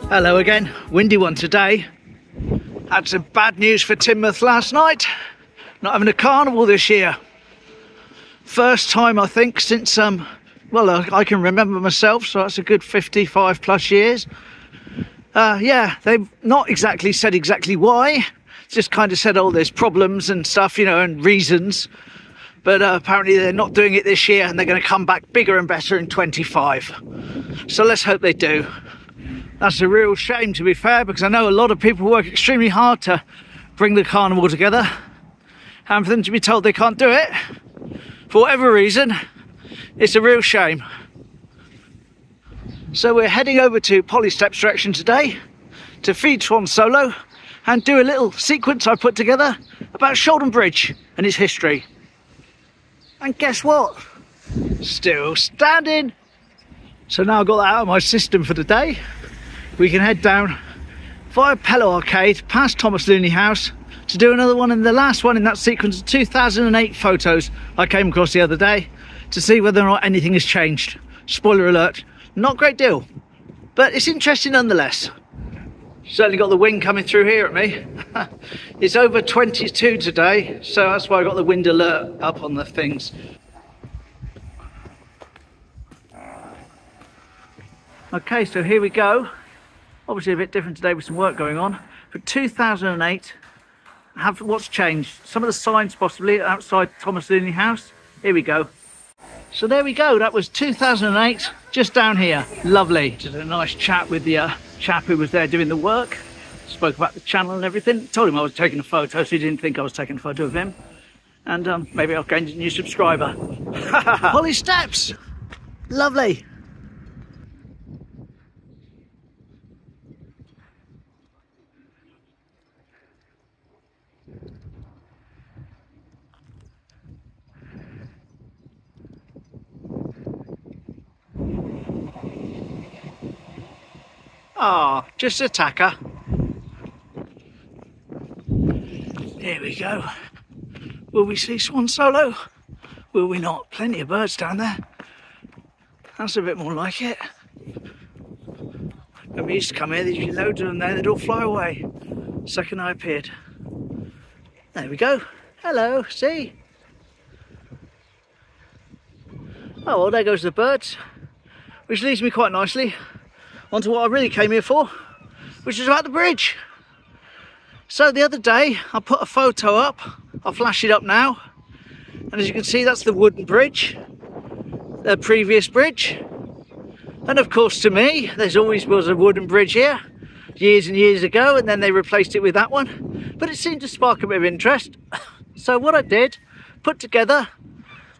Hello again, windy one today. Had some bad news for Teignmouth last night. Not having a carnival this year. First time I think since, well, I can remember myself, so that's a good 55 plus years. Yeah, they've not exactly said exactly why. Just kind of said, oh, there's problems and stuff, you know, and reasons. But apparently they're not doing it this year and they're going to come back bigger and better in 25. So let's hope they do. That's a real shame, to be fair, because I know a lot of people work extremely hard to bring the carnival together. And for them to be told they can't do it, for whatever reason, it's a real shame. So we're heading over to Polystep's direction today to feed Swan Solo and do a little sequence I put together about Shaldon Bridge and its history. And guess what? Still standing. So now I've got that out of my system for the day. We can head down via Pellow Arcade past Thomas Looney House to do another one, and the last one in that sequence of 2008 photos I came across the other day to see whether or not anything has changed. Spoiler alert, not a great deal, but it's interesting nonetheless. Certainly got the wind coming through here at me. It's over 22 today, so that's why I got the wind alert up on the things. Okay, so here we go. Obviously a bit different today with some work going on. For 2008, what's changed? Some of the signs possibly outside Thomas Looney House. Here we go. So there we go, that was 2008, just down here. Lovely. Just a nice chat with the chap who was there doing the work. Spoke about the channel and everything. Told him I was taking a photo, so he didn't think I was taking a photo of him. And maybe I've gained a new subscriber. Polysteps! Lovely. Ah, oh, just a tacker. Here we go. Will we see Swan Solo? Will we not? Plenty of birds down there. That's a bit more like it. When we used to come here, there'd be loads of them there, they'd all fly away. Second I appeared. There we go. Hello, see? Oh, well, there goes the birds. Which leads me quite nicely onto what I really came here for, which is about the bridge. So the other day I put a photo up, I'll flash it up now, and as you can see that's the wooden bridge, the previous bridge. And of course to me, there's always was a wooden bridge here, years and years ago, and then they replaced it with that one. But it seemed to spark a bit of interest. So what I did, put together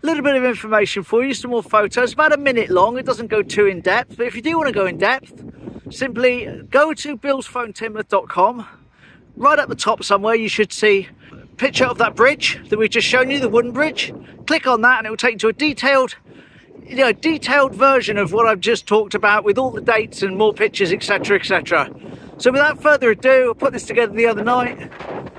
a little bit of information for you, some more photos, about a minute long. It doesn't go too in depth, but if you do want to go in depth, simply go to billsphoneTeignmouth.com. Right at the top somewhere you should see a picture of that bridge that we've just shown you, the wooden bridge. Click on that and it will take you to a detailed version of what I've just talked about, with all the dates and more pictures, etc, etc. So without further ado, I put this together the other night.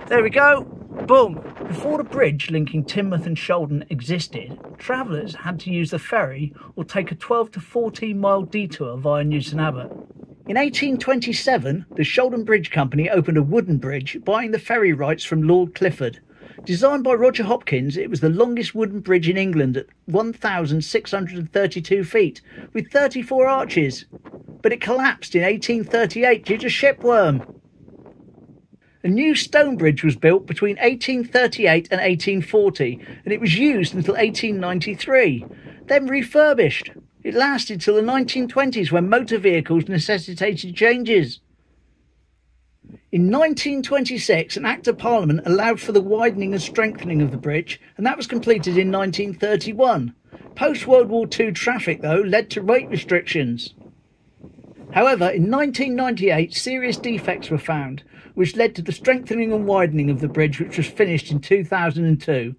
There we go, boom. Before the bridge linking Teignmouth and Shaldon existed, travellers had to use the ferry or take a 12 to 14 mile detour via Newton Abbot. In 1827, the Shaldon Bridge Company opened a wooden bridge, buying the ferry rights from Lord Clifford. Designed by Roger Hopkins, it was the longest wooden bridge in England at 1,632 feet, with 34 arches. But it collapsed in 1838 due to shipworm. A new stone bridge was built between 1838 and 1840, and it was used until 1893, then refurbished. It lasted till the 1920s, when motor vehicles necessitated changes. In 1926, an Act of Parliament allowed for the widening and strengthening of the bridge, and that was completed in 1931. Post-World War II traffic, though, led to weight restrictions. However, in 1998, serious defects were found, which led to the strengthening and widening of the bridge, which was finished in 2002.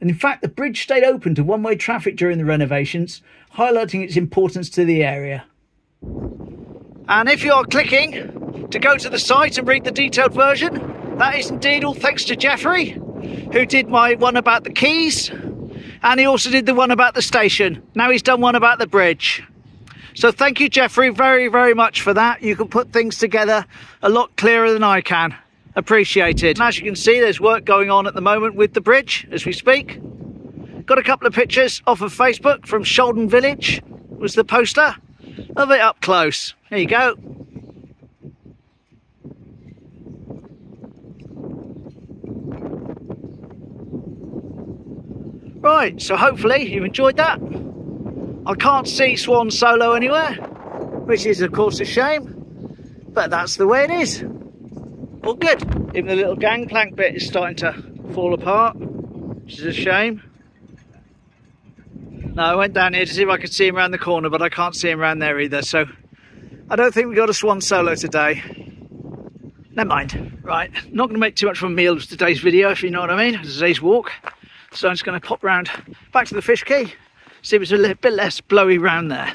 And in fact, the bridge stayed open to one-way traffic during the renovations, highlighting its importance to the area. And if you're clicking to go to the site and read the detailed version, that is indeed all thanks to Jeffrey, who did my one about the quays, and he also did the one about the station. Now he's done one about the bridge. So thank you, Jeffrey, very, very much for that. You can put things together a lot clearer than I can. Appreciated. And as you can see, there's work going on at the moment with the bridge as we speak. Got a couple of pictures off of Facebook from Shaldon Village, was the poster of it up close. There you go. Right, so hopefully you've enjoyed that. I can't see Swan Solo anywhere, which is of course a shame, but that's the way it is. All good. Even the little gangplank bit is starting to fall apart, which is a shame. No, I went down here to see if I could see him around the corner, but I can't see him around there either, so I don't think we got a Swan Solo today. Never mind. Right, not going to make too much of a meal of today's video, if you know what I mean, today's walk. So I'm just going to pop round back to the fish quay, see if it's a little bit less blowy round there.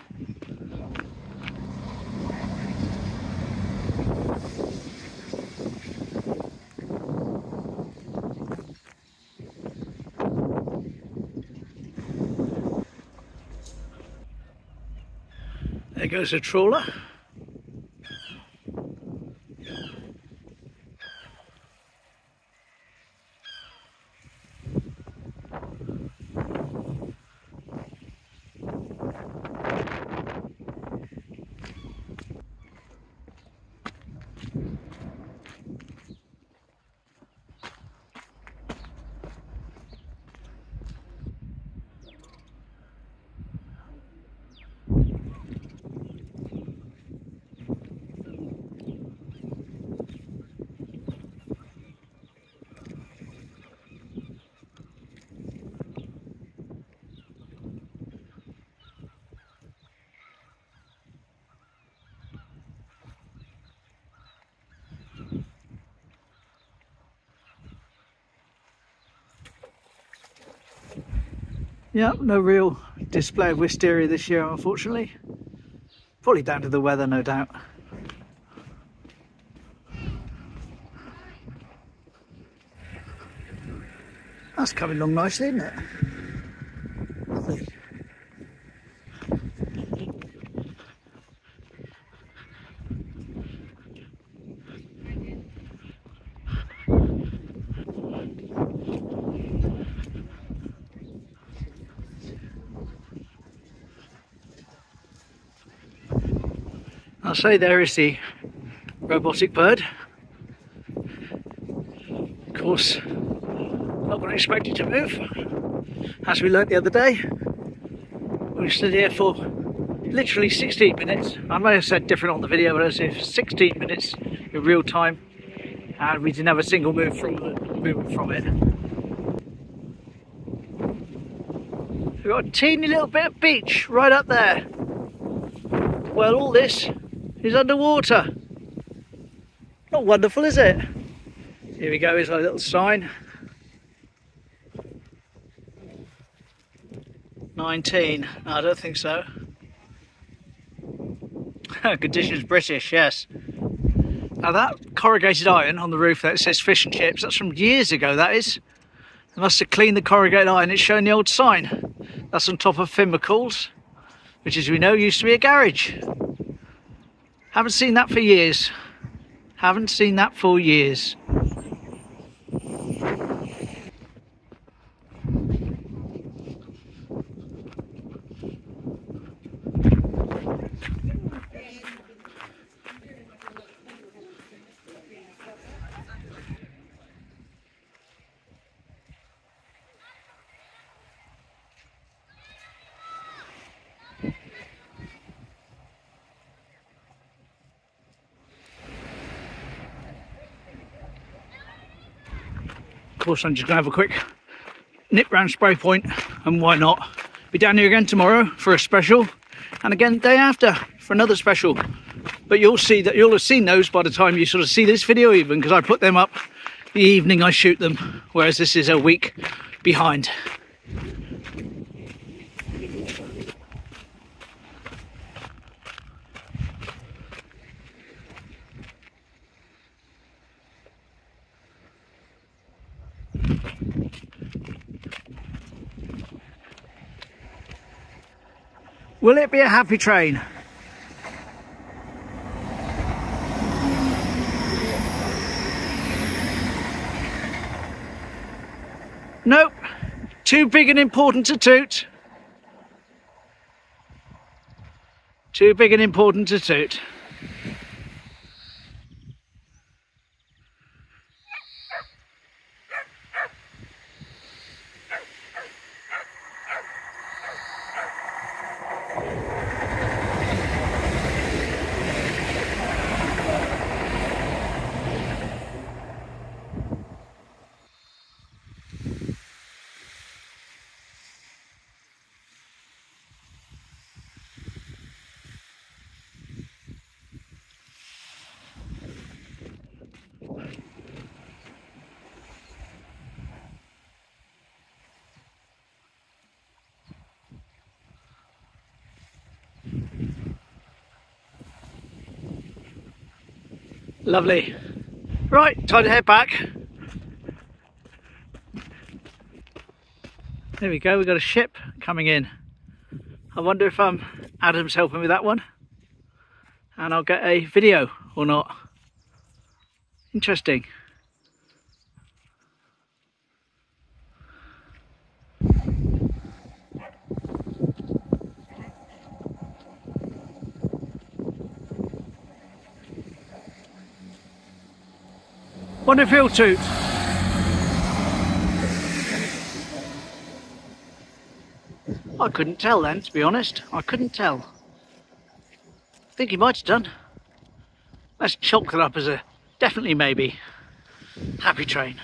There goes a trawler. Yeah, no real display of wisteria this year, unfortunately. Probably down to the weather, no doubt. That's coming along nicely, isn't it? Lovely. I'll say there is the robotic bird. Of course, not going to expect it to move. As we learnt the other day, we stood here for literally 16 minutes. I may have said different on the video, but I was here for 16 minutes in real time, and we didn't have a single movement from it. We've got a teeny little bit of beach right up there. Well, all this is underwater. Not wonderful, is it? Here we go, here's our little sign. 19. No, I don't think so. Conditions British, yes. Now that corrugated iron on the roof that says fish and chips, that's from years ago, that is. They must have cleaned the corrugated iron, it's showing the old sign. That's on top of Fimmicals, which as we know used to be a garage. Haven't seen that for years. Haven't seen that for years. Of course, I'm just going to have a quick nip round Sprey Point, and why not? Be down here again tomorrow for a special, and again the day after for another special. But you'll see that you'll have seen those by the time you sort of see this video, even because I put them up the evening I shoot them, whereas this is a week behind. Will it be a happy train? Too big and important to toot. Too big and important to toot. Lovely. Right, time to head back. There we go, we've got a ship coming in. I wonder if Adam's helping with that one and I'll get a video or not. Interesting. Wonder if he'll toot. I couldn't tell then, to be honest. I couldn't tell. I think he might have done. Let's chalk that up as a definitely maybe. Happy train.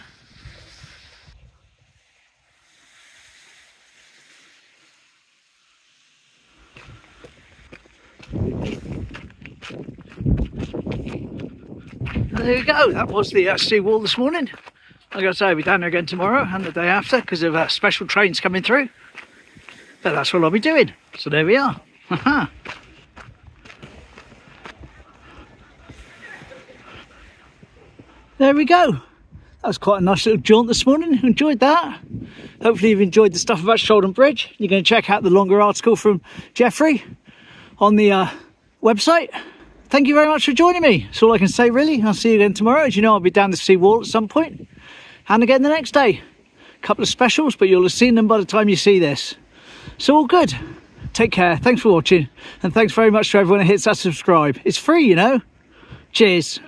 There you go, that was the seawall this morning. Like I say, I'll be down there again tomorrow and the day after because of special trains coming through. But that's what I'll be doing. So there we are. There we go. That was quite a nice little jaunt this morning. Enjoyed that. Hopefully you've enjoyed the stuff about Shaldon Bridge. You're going to check out the longer article from Jeffrey on the website. Thank you very much for joining me. That's all I can say really. I'll see you again tomorrow. As you know, I'll be down the seawall at some point. And again the next day. A couple of specials, but you'll have seen them by the time you see this. So all good. Take care. Thanks for watching. And thanks very much to everyone who hits that subscribe. It's free, you know. Cheers.